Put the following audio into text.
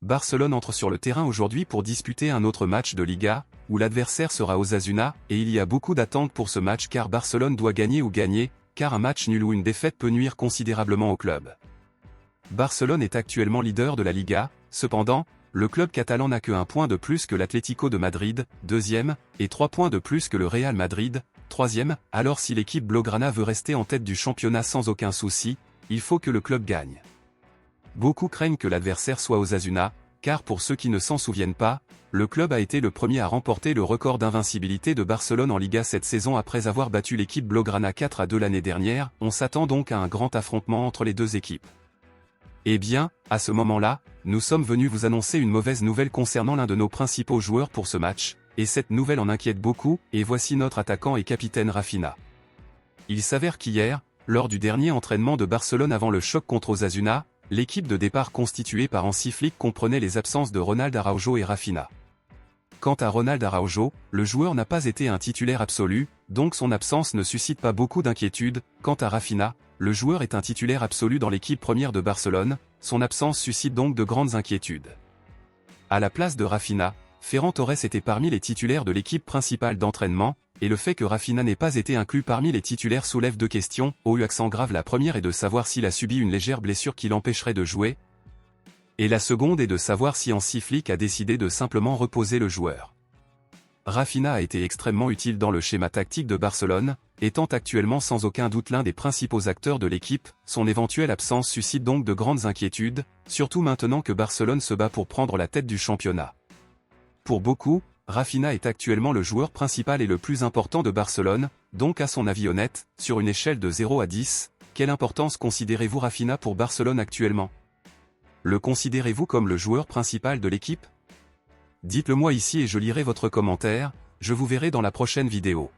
Barcelone entre sur le terrain aujourd'hui pour disputer un autre match de Liga, où l'adversaire sera Osasuna, et il y a beaucoup d'attentes pour ce match car Barcelone doit gagner ou gagner, car un match nul ou une défaite peut nuire considérablement au club. Barcelone est actuellement leader de la Liga, cependant, le club catalan n'a que 1 point de plus que l'Atlético de Madrid, deuxième, et 3 points de plus que le Real Madrid, troisième. Alors si l'équipe blaugrana veut rester en tête du championnat sans aucun souci, il faut que le club gagne. Beaucoup craignent que l'adversaire soit Osasuna, car pour ceux qui ne s'en souviennent pas, le club a été le premier à remporter le record d'invincibilité de Barcelone en Liga cette saison après avoir battu l'équipe blaugrana 4-2 l'année dernière. On s'attend donc à un grand affrontement entre les deux équipes. Eh bien, à ce moment-là, nous sommes venus vous annoncer une mauvaise nouvelle concernant l'un de nos principaux joueurs pour ce match, et cette nouvelle en inquiète beaucoup, et voici notre attaquant et capitaine Rafinha. Il s'avère qu'hier, lors du dernier entraînement de Barcelone avant le choc contre Osasuna, l'équipe de départ constituée par Hansi Flick comprenait les absences de Ronald Araujo et Rafinha. Quant à Ronald Araujo, le joueur n'a pas été un titulaire absolu, donc son absence ne suscite pas beaucoup d'inquiétude. Quant à Rafinha, le joueur est un titulaire absolu dans l'équipe première de Barcelone, son absence suscite donc de grandes inquiétudes. À la place de Rafinha, Ferran Torres était parmi les titulaires de l'équipe principale d'entraînement, et le fait que Rafinha n'ait pas été inclus parmi les titulaires soulève deux questions, au accent grave. La première est de savoir s'il a subi une légère blessure qui l'empêcherait de jouer, et la seconde est de savoir si Hansi Flick a décidé de simplement reposer le joueur. Rafinha a été extrêmement utile dans le schéma tactique de Barcelone, étant actuellement sans aucun doute l'un des principaux acteurs de l'équipe. Son éventuelle absence suscite donc de grandes inquiétudes, surtout maintenant que Barcelone se bat pour prendre la tête du championnat. Pour beaucoup, Rafinha est actuellement le joueur principal et le plus important de Barcelone, donc à son avis honnête, sur une échelle de 0 à 10, quelle importance considérez-vous Rafinha pour Barcelone actuellement? Le considérez-vous comme le joueur principal de l'équipe? Dites-le moi ici et je lirai votre commentaire, je vous verrai dans la prochaine vidéo.